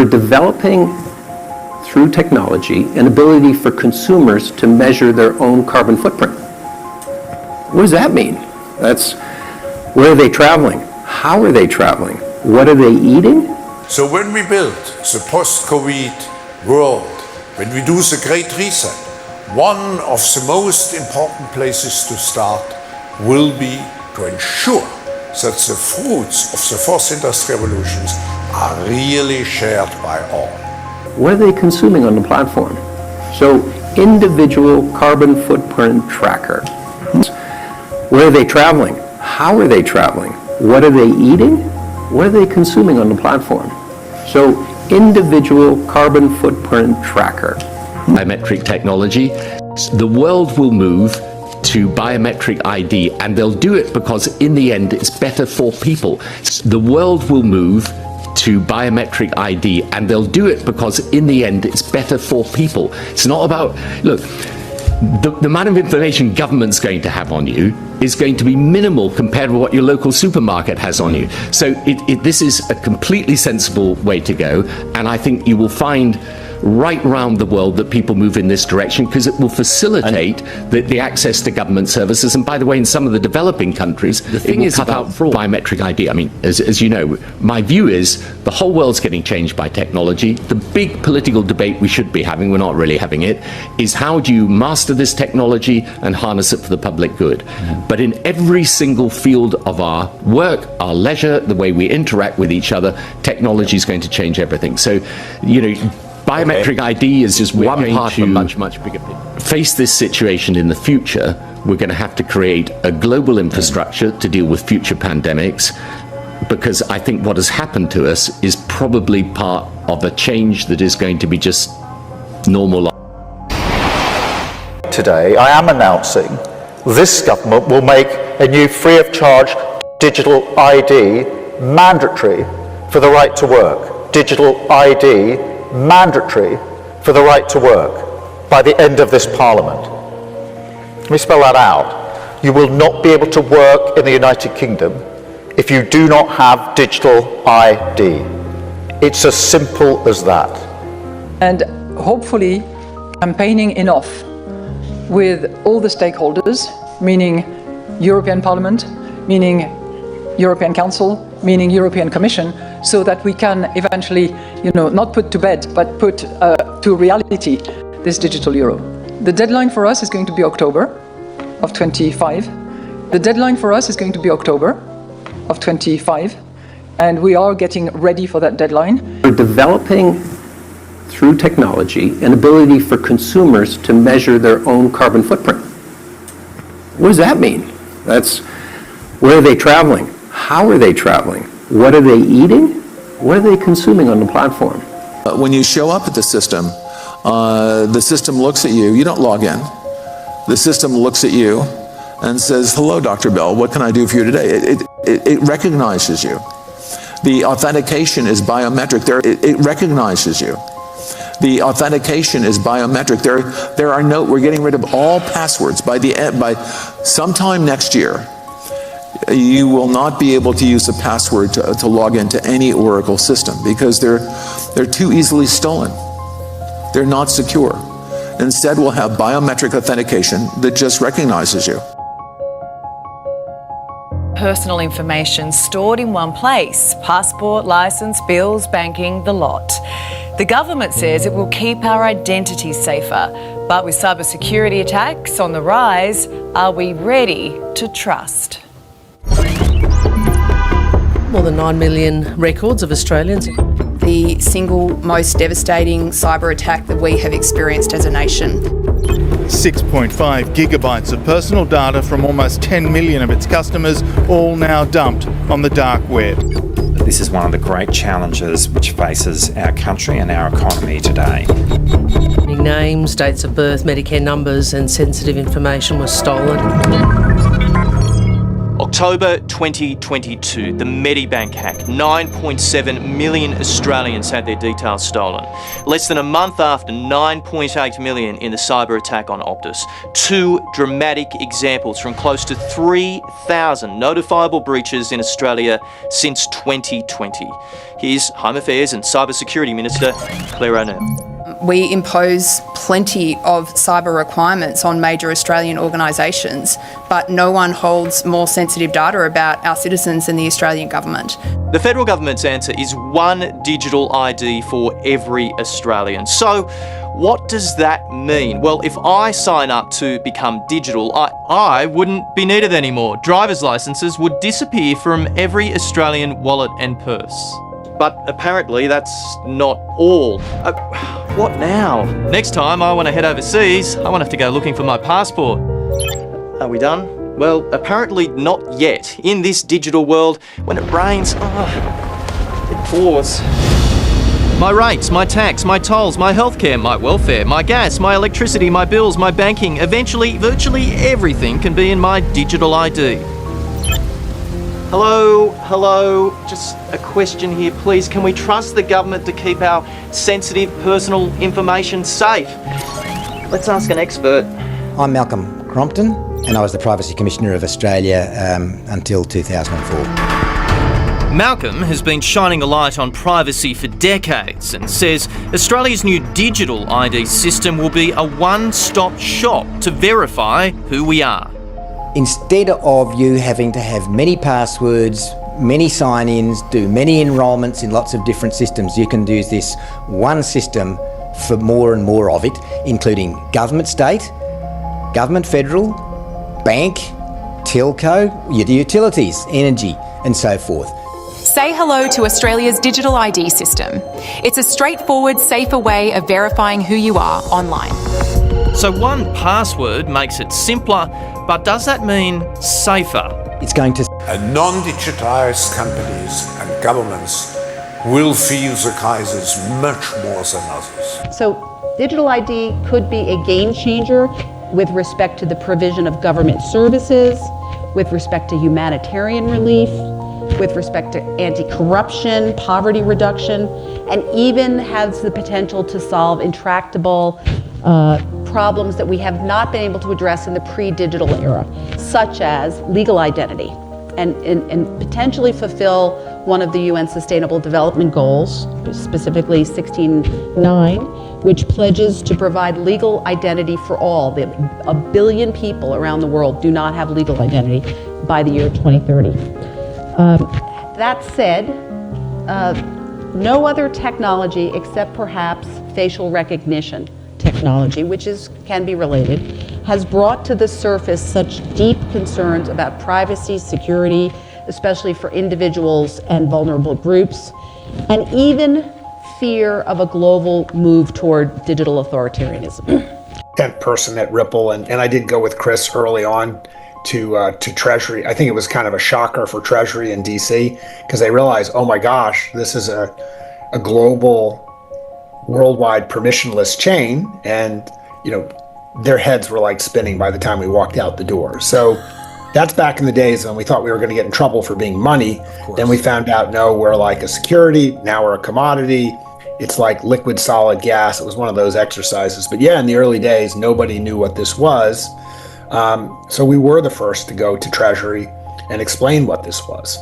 developing through technology an ability for consumers to measure their own carbon footprint. What does that mean? That's where are they traveling? How are they traveling? What are they eating? So when we build the post-COVID world, when we do the Great Reset, one of the most important places to start will be to ensure that the fruits of the fourth industrial revolutions are really shared by all. What are they consuming on the platform? So, individual carbon footprint tracker. Where are they traveling? How are they traveling? What are they eating? What are they consuming on the platform? So, individual carbon footprint tracker. Biometric technology. The world will move to biometric ID, and they'll do it because in the end it's better for people. The world will move to biometric ID, and they'll do it because in the end it's better for people. It's not about, look, the amount of information government's going to have on you is going to be minimal compared with what your local supermarket has on you. So this is a completely sensible way to go, and I think you will find right around the world that people move in this direction because it will facilitate the access to government services. And by the way, in some of the developing countries, the thing is about fraud. Biometric ID. I mean, as you know, my view is the whole world's getting changed by technology. The big political debate we should be having, we're not really having it, is how do you master this technology and harness it for the public good? But in every single field of our work, our leisure, the way we interact with each other, technology is going to change everything. So, you know, biometric ID is just one part of a much bigger picture. Face this situation in the future, we're going to have to create a global infrastructure to deal with future pandemics, because I think what has happened to us is probably part of a change that is going to be just normal. Today, I am announcing this government will make a new free of charge digital ID mandatory for the right to work. Digital ID mandatory for the right to work by the end of this Parliament. Let me spell that out. You will not be able to work in the United Kingdom if you do not have digital ID. It's as simple as that. And hopefully campaigning enough with all the stakeholders, meaning European Parliament, meaning European Council, meaning European Commission, so that we can eventually, not put to bed, but put to reality this digital euro. The deadline for us is going to be October of 25. The deadline for us is going to be October of 25, and we are getting ready for that deadline. We're developing through technology an ability for consumers to measure their own carbon footprint. What does that mean? That's where are they traveling? How are they traveling? What are they eating? What are they consuming on the platform? When you show up at the system looks at you. You don't log in. The system looks at you and says, hello, Dr. Bell, what can I do for you today? It recognizes you. The authentication is biometric. It recognizes you. The authentication is biometric. We're getting rid of all passwords. By sometime next year, you will not be able to use a password to log into any Oracle system because they're too easily stolen. They're not secure. Instead, we'll have biometric authentication that just recognizes you. Personal information stored in one place: passport, license, bills, banking, the lot. The government says it will keep our identities safer, but with cybersecurity attacks on the rise, are we ready to trust? More than 9 million records of Australians. The single most devastating cyber attack that we have experienced as a nation. 6.5 gigabytes of personal data from almost 10 million of its customers, all now dumped on the dark web. This is one of the great challenges which faces our country and our economy today. Names, dates of birth, Medicare numbers and sensitive information was stolen. October 2022, the Medibank hack. 9.7 million Australians had their details stolen. Less than a month after, 9.8 million in the cyber attack on Optus. Two dramatic examples from close to 3,000 notifiable breaches in Australia since 2020. Here's Home Affairs and Cybersecurity Minister Claire O'Neill. We impose plenty of cyber requirements on major Australian organisations, but no one holds more sensitive data about our citizens than the Australian government. The federal government's answer is one digital ID for every Australian. So, what does that mean? Well, if I sign up to become digital, I wouldn't be needed anymore. Driver's licences would disappear from every Australian wallet and purse. But apparently that's not all. What now? Next time I want to head overseas, I won't have to go looking for my passport. Are we done? Well, apparently not yet. In this digital world, when it rains, it pours. My rates, my tax, my tolls, my healthcare, my welfare, my gas, my electricity, my bills, my banking, eventually, virtually everything can be in my digital ID. Hello, just a question here, please. Can we trust the government to keep our sensitive personal information safe? Let's ask an expert. I'm Malcolm Crompton, and I was the Privacy Commissioner of Australia until 2004. Malcolm has been shining a light on privacy for decades and says Australia's new digital ID system will be a one-stop shop to verify who we are. Instead of you having to have many passwords, many sign-ins, do many enrolments in lots of different systems, you can use this one system for more and more of it, including government state, government federal, bank, telco, utilities, energy, and so forth. Say hello to Australia's digital ID system. It's a straightforward, safer way of verifying who you are online. So one password makes it simpler, but does that mean safer? It's going to... Non-digitized companies and governments will feel the crisis much more than others. So digital ID could be a game changer with respect to the provision of government services, with respect to humanitarian relief, with respect to anti-corruption, poverty reduction, and even has the potential to solve intractable problems that we have not been able to address in the pre-digital era, such as legal identity, and potentially fulfill one of the UN Sustainable Development Goals, specifically 16.9, which pledges to provide legal identity for all. 1 billion people around the world do not have legal identity by the year 2030. That said, no other technology except perhaps facial recognition technology, which can be related, has brought to the surface such deep concerns about privacy, security, especially for individuals and vulnerable groups, and even fear of a global move toward digital authoritarianism. 10th person at Ripple, and I did go with Chris early on to Treasury. I think it was kind of a shocker for Treasury in DC because they realized, oh my gosh, this is a global, worldwide permissionless chain, and their heads were like spinning by the time we walked out the door. So that's back in the days when we thought we were going to get in trouble for being money. Then we found out, no, we're like a security, now we're a commodity. It's like liquid solid gas. It was one of those exercises. But yeah, in the early days, nobody knew what this was. So we were the first to go to Treasury and explain what this was.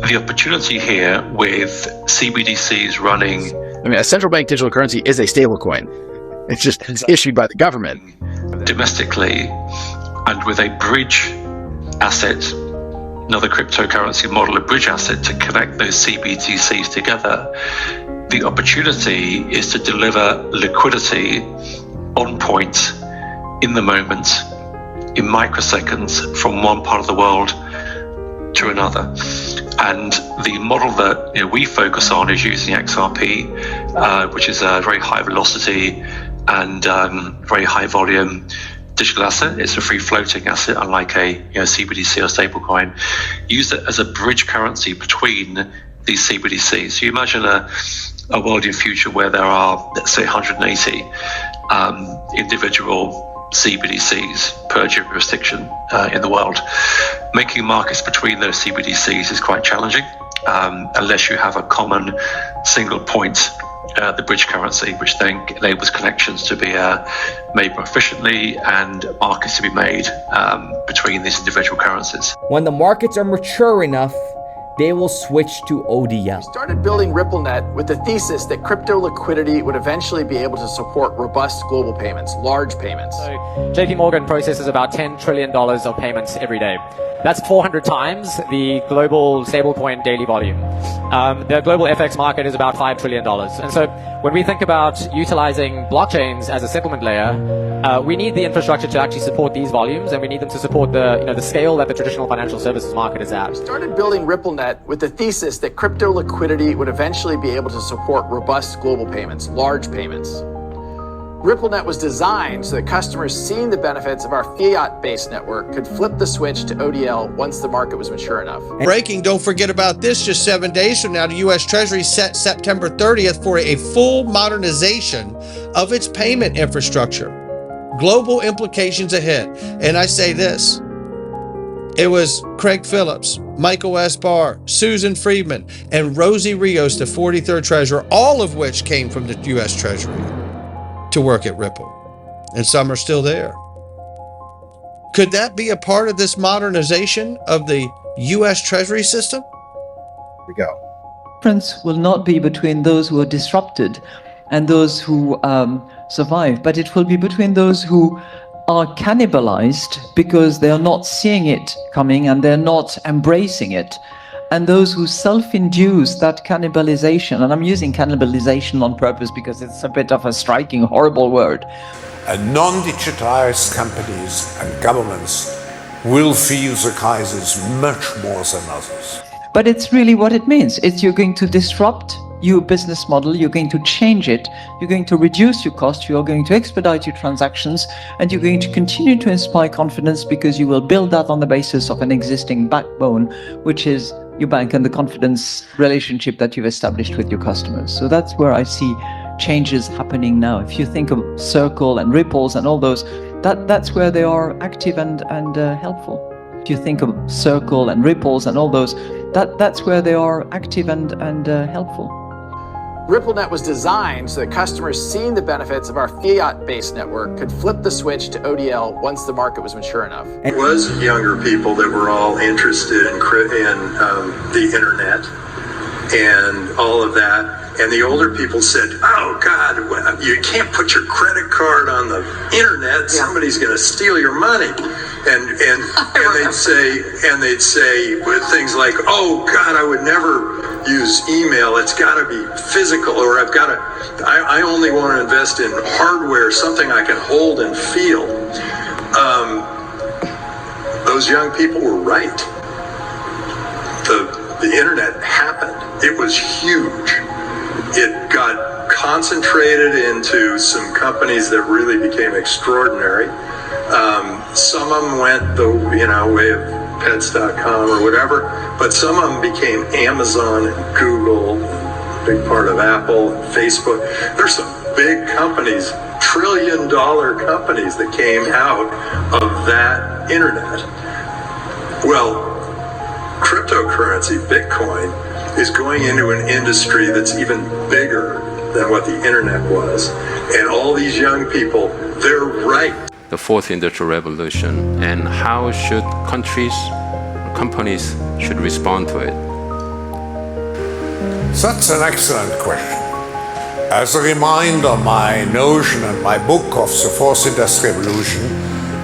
The opportunity here with CBDCs running... a central bank digital currency is a stablecoin. It's issued by the government. Domestically, and with a bridge asset, another cryptocurrency model, a bridge asset to connect those CBDCs together, the opportunity is to deliver liquidity on point, in the moment, in microseconds, from one part of the world to another. And the model that we focus on is using XRP, which is a very high velocity and very high volume digital asset. It's a free floating asset, unlike a CBDC or stablecoin. Use it as a bridge currency between these CBDCs. So you imagine a world in future where there are, let's say, 180 individual CBDCs per jurisdiction in the world. Making markets between those CBDCs is quite challenging unless you have a common single point, the bridge currency, which then enables connections to be made more efficiently and markets to be made between these individual currencies. When the markets are mature enough, they will switch to ODL. We started building RippleNet with the thesis that crypto liquidity would eventually be able to support robust global payments, large payments. So JP Morgan processes about $10 trillion of payments every day. That's 400 times the global stablecoin daily volume. The global FX market is about $5 trillion. And so when we think about utilizing blockchains as a settlement layer, we need the infrastructure to actually support these volumes, and we need them to support the scale that the traditional financial services market is at. We started building RippleNet with the thesis that crypto liquidity would eventually be able to support robust global payments, large payments. RippleNet was designed so that customers seeing the benefits of our fiat-based network could flip the switch to ODL once the market was mature enough. Breaking, don't forget about this, just 7 days from now, the U.S. Treasury set September 30th for a full modernization of its payment infrastructure. Global implications ahead. And I say this, it was Craig Phillips, Michael S. Barr, Susan Friedman, and Rosie Rios, the 43rd Treasurer, all of which came from the U.S. Treasury to work at Ripple, and some are still there. Could that be a part of this modernization of the U.S. Treasury system? Here we go. The difference will not be between those who are disrupted and those who survive, but it will be between those who are cannibalized because they are not seeing it coming and they're not embracing it, and those who self-induce that cannibalization, and I'm using cannibalization on purpose because it's a bit of a striking, horrible word. And non-digitized companies and governments will feel the crisis much more than others. But it's really what it means. It's you're going to disrupt your business model, you're going to change it, you're going to reduce your cost, you're going to expedite your transactions, and you're going to continue to inspire confidence because you will build that on the basis of an existing backbone, which is your bank and the confidence relationship that you've established with your customers. So that's where I see changes happening now. If you think of Circle and Ripples and all those, that's where they are active and helpful. If you think of Circle and Ripples and all those, that's where they are active and helpful. RippleNet was designed so that customers seeing the benefits of our fiat-based network could flip the switch to ODL once the market was mature enough. It was younger people that were all interested in the internet and all of that. And the older people said, oh God, you can't put your credit card on the internet. Somebody's going to steal your money. And they'd say with things like, oh God, I would never use email. It's got to be physical, or I only want to invest in hardware, something I can hold and feel. Those young people were right. The internet happened. It was huge. It got concentrated into some companies that really became extraordinary. Some of them went the way of pets.com or whatever, but some of them became Amazon and Google, and big part of Apple and Facebook. There's some big companies, trillion-dollar companies that came out of that internet. Well, cryptocurrency, Bitcoin, is going into an industry that's even bigger than what the internet was. And all these young people, they're right. The fourth industrial revolution, and how should countries, companies should respond to it? That's an excellent question. As a reminder, my notion and my book of the fourth industrial revolution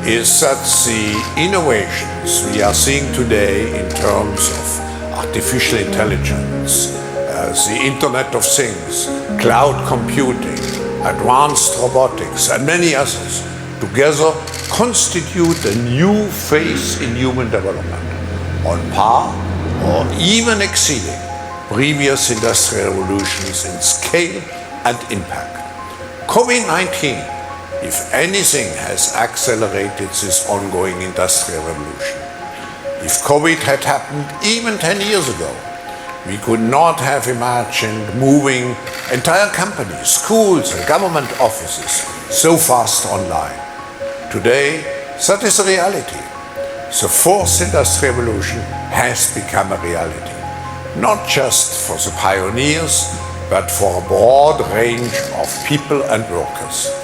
is that the innovations we are seeing today in terms of artificial intelligence, the Internet of Things, cloud computing, advanced robotics, and many others, together constitute a new phase in human development, on par or even exceeding previous industrial revolutions in scale and impact. COVID-19, if anything, has accelerated this ongoing industrial revolution. If COVID had happened even 10 years ago, we could not have imagined moving entire companies, schools, and government offices so fast online. Today, that is a reality. The fourth industrial revolution has become a reality, not just for the pioneers, but for a broad range of people and workers.